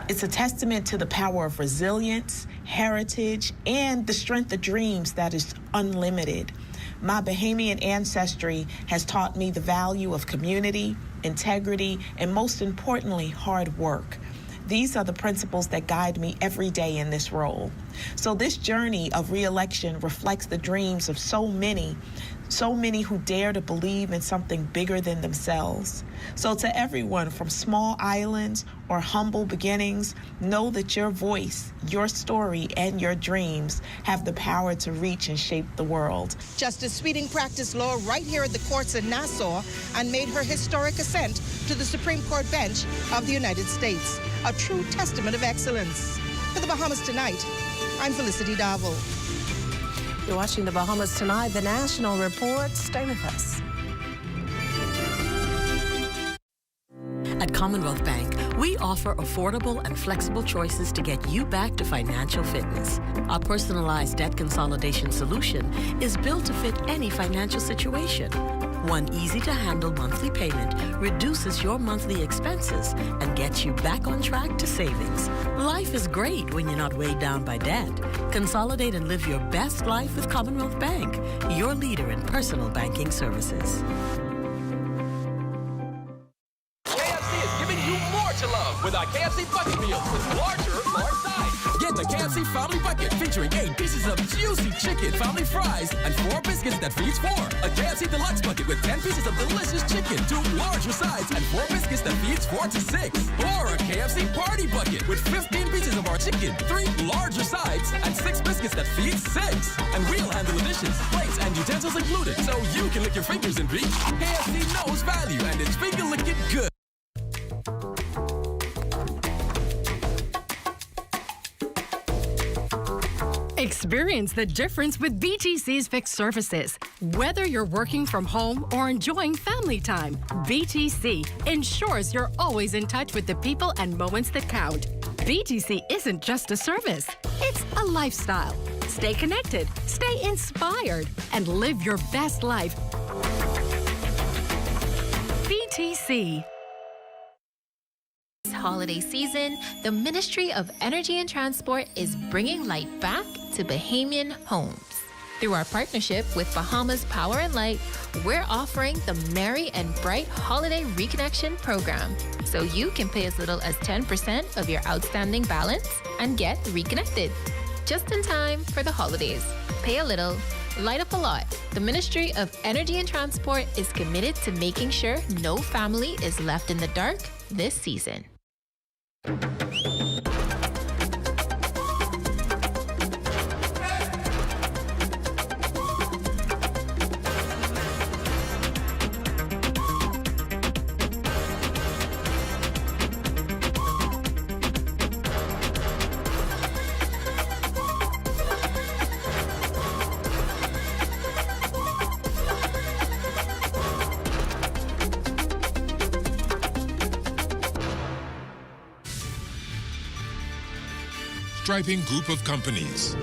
It's a testament to the power of resilience, heritage, and the strength of dreams that is unlimited. My Bahamian ancestry has taught me the value of community, integrity, and most importantly, hard work. These are the principles that guide me every day in this role. So this journey of re-election reflects the dreams of so many who dare to believe in something bigger than themselves. So to everyone from small islands or humble beginnings, know that your voice, your story, and your dreams have the power to reach and shape the world. Justice Sweeting practiced law right here at the courts in Nassau and made her historic ascent to the Supreme Court bench of the United States, a true testament of excellence. For the Bahamas Tonight, I'm Felicity Davil. You're watching the Bahamas Tonight, the National Report. Stay with us. At Commonwealth Bank, we offer affordable and flexible choices to get you back to financial fitness. Our personalized debt consolidation solution is built to fit any financial situation. One easy-to-handle monthly payment reduces your monthly expenses and gets you back on track to savings. Life is great when you're not weighed down by debt. Consolidate and live your best life with Commonwealth Bank, your leader in personal banking services. KFC is giving you more to love with our KFC Bucket Meals with large size. Get the KFC Family Bucket featuring 8 pieces of juicy chicken, family fries, and 4 biscuits that feeds 4. A KFC Deluxe Bucket with 10 pieces of delicious chicken, 2 larger sides, and 4 biscuits that feeds 4 to 6. Or a KFC Party Bucket with 15 pieces of our chicken, 3 larger sides, and 6 biscuits that feeds 6. And we'll handle the dishes, plates, and utensils included, so you can lick your fingers and reach. KFC knows value, and it's finger licking good. Experience the difference with BTC's fixed services. Whether you're working from home or enjoying family time, BTC ensures you're always in touch with the people and moments that count. BTC isn't just a service, it's a lifestyle. Stay connected, stay inspired, and live your best life. BTC. Holiday season, the Ministry of Energy and Transport is bringing light back to Bahamian homes. Through our partnership with Bahamas Power and Light, we're offering the Merry and Bright Holiday Reconnection Program, so you can pay as little as 10% of your outstanding balance and get reconnected. Just in time for the holidays. Pay a little, light up a lot. The Ministry of Energy and Transport is committed to making sure no family is left in the dark this season. Striping Group of Companies.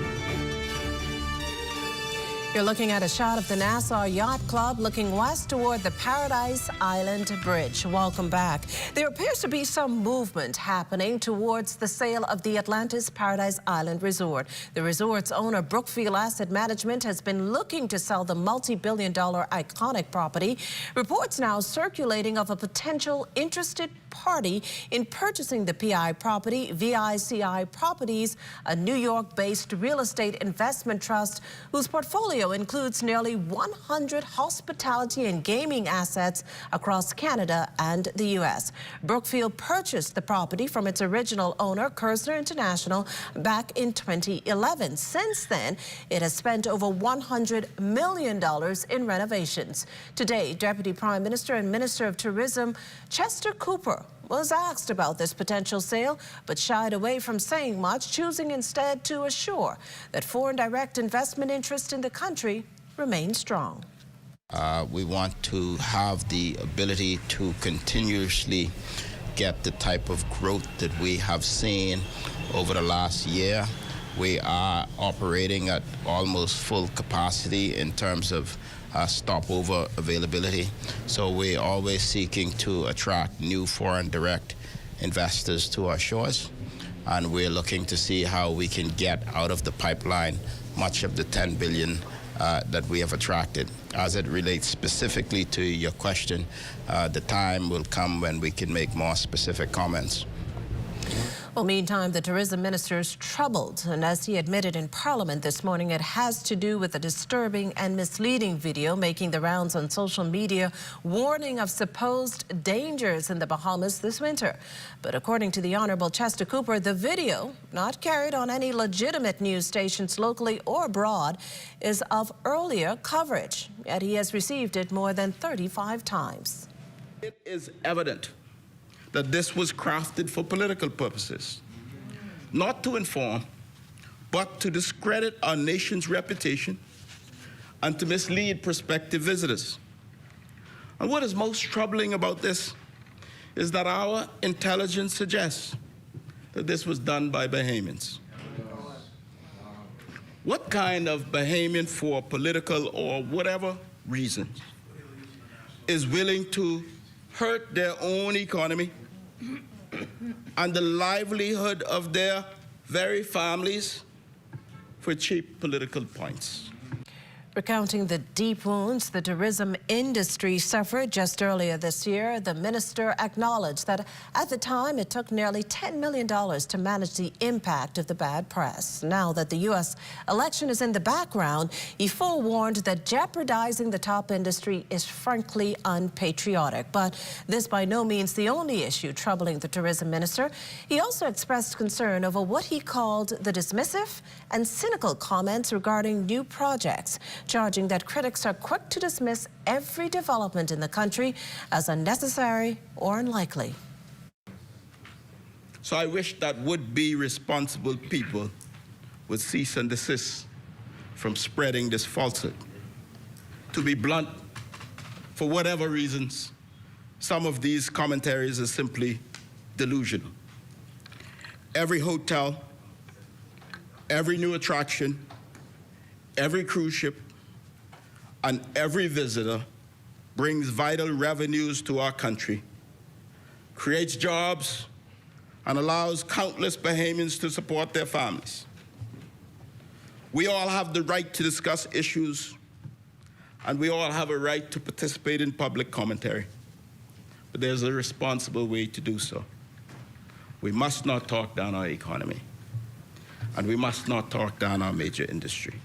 You're looking at a shot of the Nassau Yacht Club looking west toward the Paradise Island Bridge. Welcome back. There appears to be some movement happening towards the sale of the Atlantis Paradise Island Resort. The resort's owner, Brookfield Asset Management, has been looking to sell the multi-billion-dollar iconic property. Reports now circulating of a potential interested party in purchasing the PI property. VICI Properties, a New York-based real estate investment trust whose portfolio includes nearly 100 hospitality and gaming assets across Canada and the U.S. Brookfield purchased the property from its original owner, Kerzner International, back in 2011. Since then, it has spent over $100 million in renovations. Today, Deputy Prime Minister and Minister of Tourism Chester Cooper was asked about this potential sale, but shied away from saying much, choosing instead to assure that foreign direct investment interest in the country remains strong. We want to have the ability to continuously get the type of growth that we have seen over the last year. We are operating at almost full capacity in terms of stopover availability. So we're always seeking to attract new foreign direct investors to our shores. And we're looking to see how we can get out of the pipeline much of the $10 billion that we have attracted. As it relates specifically to your question, the time will come when we can make more specific comments. Well, meantime, the tourism minister is troubled, and as he admitted in Parliament this morning, it has to do with a disturbing and misleading video making the rounds on social media, warning of supposed dangers in the Bahamas this winter. But according to the Honourable Chester Cooper, the video, not carried on any legitimate news stations locally or abroad, is of earlier coverage, yet he has received it more than 35 times. It is evident that this was crafted for political purposes, not to inform, but to discredit our nation's reputation and to mislead prospective visitors. And what is most troubling about this is that our intelligence suggests that this was done by Bahamians. What kind of Bahamian, for political or whatever reasons, is willing to hurt their own economy and the livelihood of their very families for cheap political points? Recounting the deep wounds the tourism industry suffered just earlier this year, the minister acknowledged that at the time it took nearly $10 million to manage the impact of the bad press. Now that the U.S. election is in the background, he forewarned that jeopardizing the top industry is frankly unpatriotic. But this by no means the only issue troubling the tourism minister. He also expressed concern over what he called the dismissive and cynical comments regarding new projects, charging that critics are quick to dismiss every development in the country as unnecessary or unlikely. So I wish that would-be responsible people would cease and desist from spreading this falsehood. To be blunt, for whatever reasons, some of these commentaries are simply delusional. Every hotel, every new attraction, every cruise ship, and every visitor brings vital revenues to our country, creates jobs, and allows countless Bahamians to support their families. We all have the right to discuss issues, and we all have a right to participate in public commentary. But there's a responsible way to do so. We must not talk down our economy, and we must not talk down our major industry.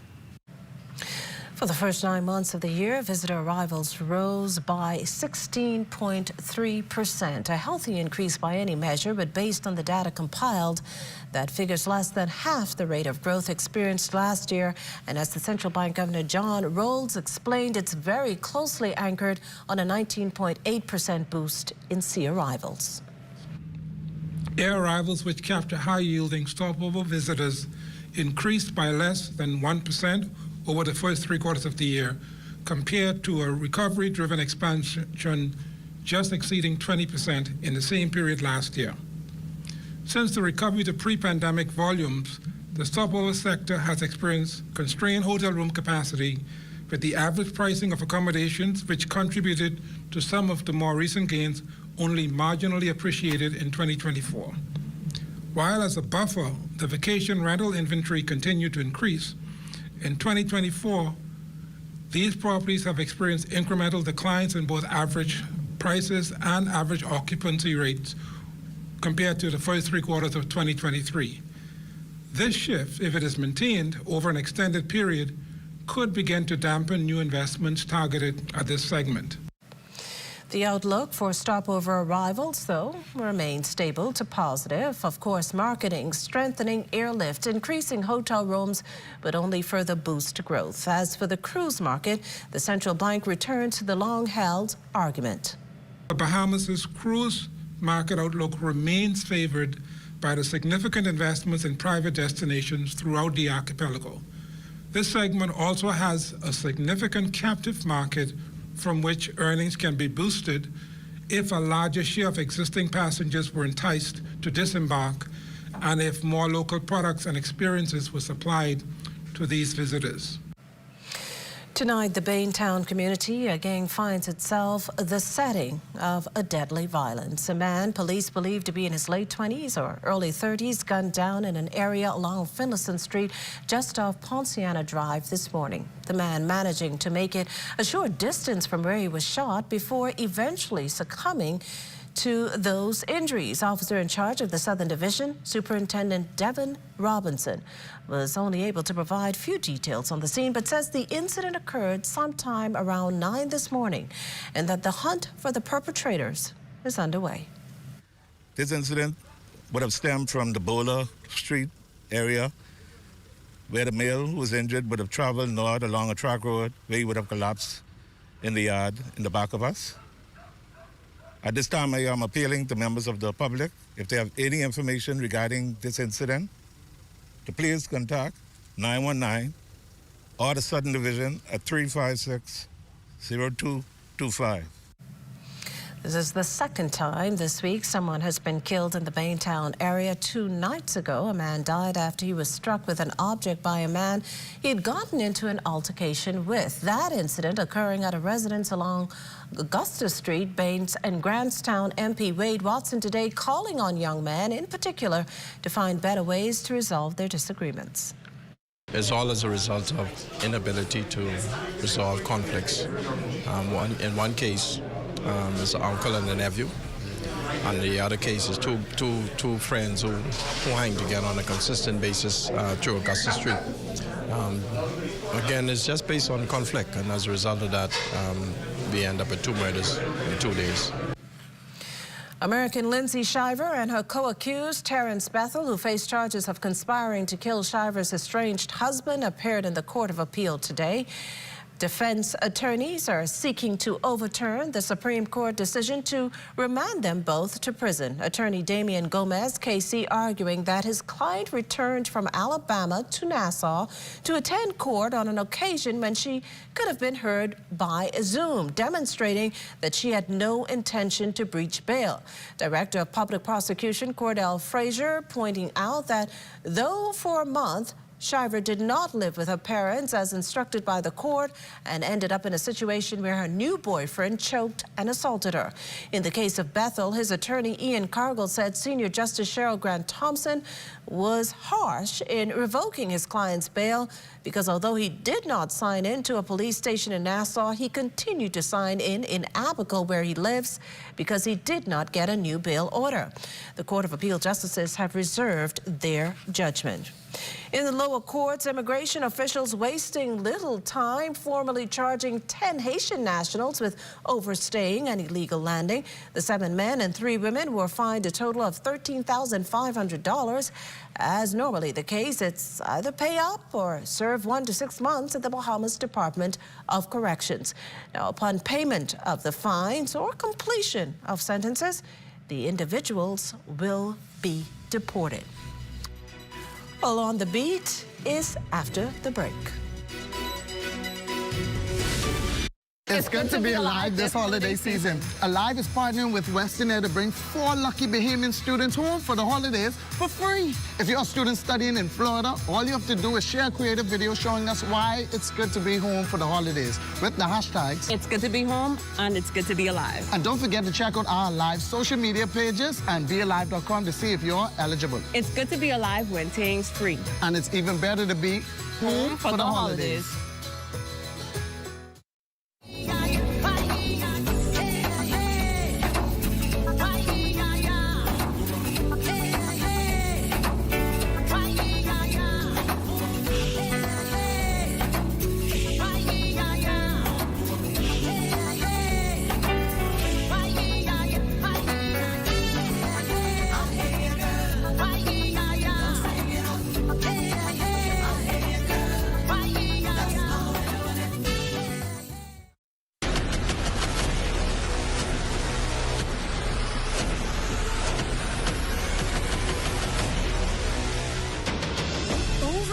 For the first 9 months of the year, visitor arrivals rose by 16.3%, a healthy increase by any measure, but based on the data compiled, that figure's less than half the rate of growth experienced last year. And as the Central Bank Governor John Rowles explained, it's very closely anchored on a 19.8% boost in sea arrivals. Air arrivals, which capture high-yielding stopover visitors, increased by less than 1% over the first 3 quarters of the year, compared to a recovery-driven expansion just exceeding 20% in the same period last year. Since the recovery to pre-pandemic volumes, the stopover sector has experienced constrained hotel room capacity, with the average pricing of accommodations, which contributed to some of the more recent gains, only marginally appreciated in 2024. While as a buffer, the vacation rental inventory continued to increase, in 2024, these properties have experienced incremental declines in both average prices and average occupancy rates compared to the first 3 quarters of 2023. This shift, if it is maintained over an extended period, could begin to dampen new investments targeted at this segment. The outlook for stopover arrivals, though, remains stable to positive. Of course, marketing, strengthening airlift, increasing hotel rooms would only further boost growth. As for the cruise market, the central bank returned to the long-held argument. The Bahamas' cruise market outlook remains favored by the significant investments in private destinations throughout the archipelago. This segment also has a significant captive market from which earnings can be boosted if a larger share of existing passengers were enticed to disembark and if more local products and experiences were supplied to these visitors. Tonight, the Baintown community again finds itself the setting of a deadly violence. A man police believe to be in his late 20s or early 30s gunned down in an area along Finlayson Street just off Ponciana Drive this morning. The man managing to make it a short distance from where he was shot before eventually succumbing to those injuries. Officer in charge of the Southern Division, Superintendent Devin Robinson, was only able to provide few details on the scene, but says the incident occurred sometime around 9 this morning and that the hunt for the perpetrators is underway. This incident would have stemmed from the Bowler Street area, where the male who was injured would have traveled north along a track road where he would have collapsed in the yard in the back of us. At this time, I am appealing to members of the public, if they have any information regarding this incident, to please contact 919 or the Southern Division at 356-0225. This is the second time this week someone has been killed in the Baintown area. 2 nights ago, a man died after he was struck with an object by a man he had gotten into an altercation with. That incident occurring at a residence along Augusta Street. Baines and Grantstown MP Wade Watson today calling on young men in particular to find better ways to resolve their disagreements. It's all as a result of inability to resolve conflicts. In one case, it's an uncle and a nephew. And the other case is two friends who hang together on a consistent basis through Augusta Street. Again, it's just based on conflict, and as a result of that, we end up with 2 murders in 2 days. American Lindsay Shiver and her co-accused, Terrence Bethel, who face charges of conspiring to kill Shiver's estranged husband, appeared in the Court of Appeal today. Defense attorneys are seeking to overturn the Supreme Court decision to remand them both to prison. Attorney Damian Gomez, KC, arguing that his client returned from Alabama to Nassau to attend court on an occasion when she could have been heard by Zoom, demonstrating that she had no intention to breach bail. Director of Public Prosecution Cordell Frazier pointing out that though for a month Shiver did not live with her parents as instructed by the court and ended up in a situation where her new boyfriend choked and assaulted her. In the case of Bethel, his attorney Ian Cargill said Senior Justice Cheryl Grant Thompson was harsh in revoking his client's bail because although he did not sign in to a police station in Nassau, he continued to sign in Abaco where he lives because he did not get a new bail order. The Court of Appeal justices have reserved their judgment. In the lower courts, immigration officials wasting little time formally charging 10 Haitian nationals with overstaying and illegal landing. The 7 men and 3 women were fined a total of $13,500. As normally the case, it's either pay up or serve 1 to 6 months at the Bahamas Department of Corrections. Now, upon payment of the fines or completion of sentences, the individuals will be deported. Well, On the Beat is after the break. It's good to be alive this holiday season. Alive is partnering with Western Air to bring 4 lucky Bahamian students home for the holidays for free. If you're a student studying in Florida, all you have to do is share a creative video showing us why it's good to be home for the holidays with the hashtags. It's good to be home and it's good to be alive. And don't forget to check out our live social media pages and bealive.com to see if you're eligible. It's good to be alive when things free. And it's even better to be home for the holidays.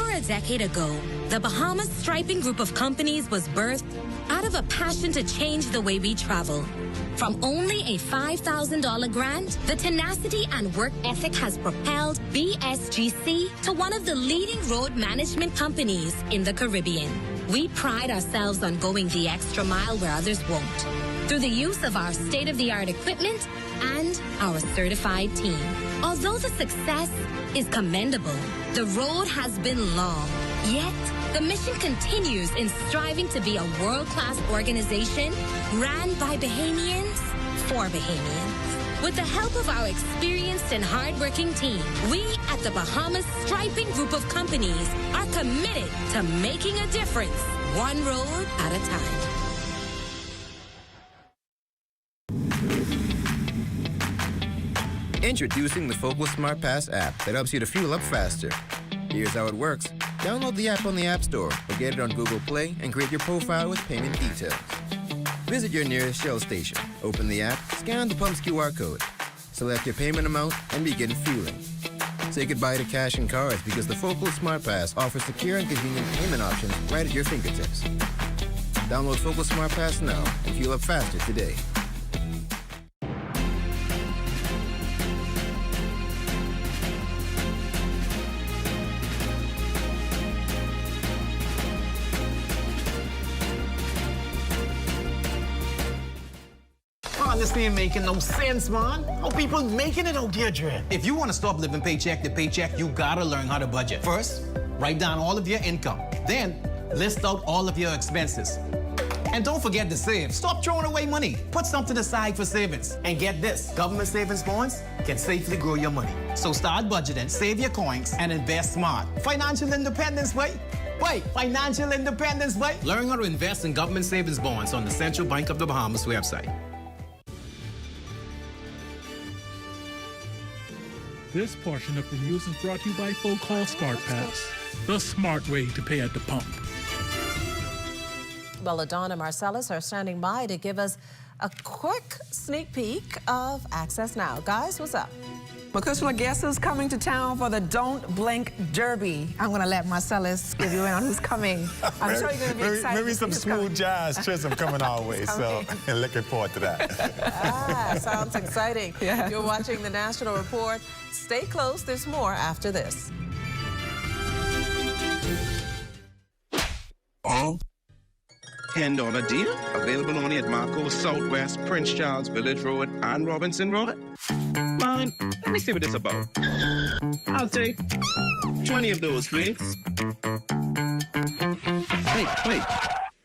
A decade ago, the Bahamas Striping Group of companies was birthed out of a passion to change the way we travel. From only a $5,000 grant, the tenacity and work ethic has propelled BSGC to one of the leading road management companies in the Caribbean. We pride ourselves on going the extra mile where others won't, through the use of our state-of-the-art equipment and our certified team. Although the success is commendable, the road has been long. Yet, the mission continues in striving to be a world-class organization ran by Bahamians for Bahamians. With the help of our experienced and hardworking team, we at the Bahamas Striping Group of companies are committed to making a difference, one road at a time. Introducing the Focal Smart Pass app that helps you to fuel up faster. Here's how it works. Download the app on the App Store or get it on Google Play and create your profile with payment details. Visit your nearest Shell station. Open the app, scan the pump's QR code, select your payment amount, and begin fueling. Say goodbye to cash and cards because the Focal Smart Pass offers secure and convenient payment options right at your fingertips. Download Focal Smart Pass now and fuel up faster today. Honestly, ain't making no sense, man. How people making it out here, Dre? If you want to stop living paycheck to paycheck, you gotta learn how to budget. First, write down all of your income. Then, list out all of your expenses. And don't forget to save. Stop throwing away money. Put something aside for savings. And get this, government savings bonds can safely grow your money. So start budgeting, save your coins, and invest smart. Financial independence, wait. Financial independence, wait. Learn how to invest in government savings bonds on the Central Bank of the Bahamas website. This portion of the news is brought to you by Focal Smart Pass, the smart way to pay at the pump. Well, Adon and Marcellus are standing by to give us a quick sneak peek of Access Now. Guys, what's up? Makushla, guess who's coming to town for the Don't Blink Derby? I'm going to let Marcellus give you in on who's coming. I'm sure you're going to be excited. Maybe some smooth jazz Chisholm coming our way, so looking forward to that. Sounds exciting. Yeah. You're watching the National Report. Stay close. There's more after this. $10 deal available only at Marco Southwest, Prince Charles, Village Road, and Robinson Road. Fine, let me see what this is about. I'll take 20 of those, please. Wait.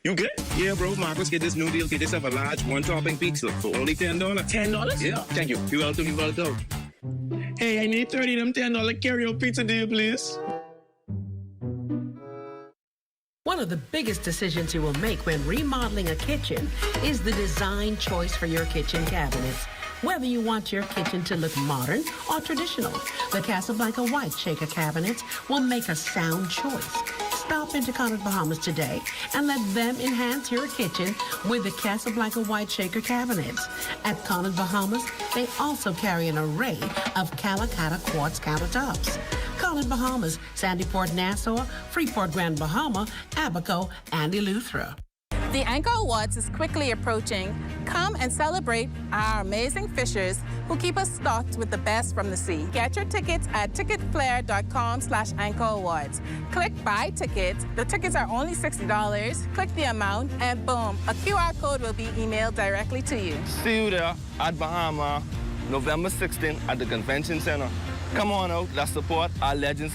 You good? Yeah, bro, Marcos, get this new deal. Get yourself a large one-topping pizza for only $10. $10? Yeah, thank you. You're welcome. Hey, I need 30 of them $10 carry-out pizza deal, please. One of the biggest decisions you will make when remodeling a kitchen is the design choice for your kitchen cabinets. Whether you want your kitchen to look modern or traditional, the Casablanca White Shaker cabinets will make a sound choice. Stop into Grand Bahamas today and let them enhance your kitchen with the Casablanca White Shaker cabinets. At Grand Bahamas, they also carry an array of Calacatta quartz countertops. Grand Bahamas, Sandy Port, Nassau, Freeport, Grand Bahama, Abaco, and Eleuthera. The Anchor Awards is quickly approaching. Come and celebrate our amazing fishers who keep us stocked with the best from the sea. Get your tickets at ticketflare.com/Anchor Awards. Click Buy Tickets. The tickets are only $60. Click the amount and boom, a QR code will be emailed directly to you. See you there at Bahama, November 16th at the Convention Center. Come on out, let's support our legends.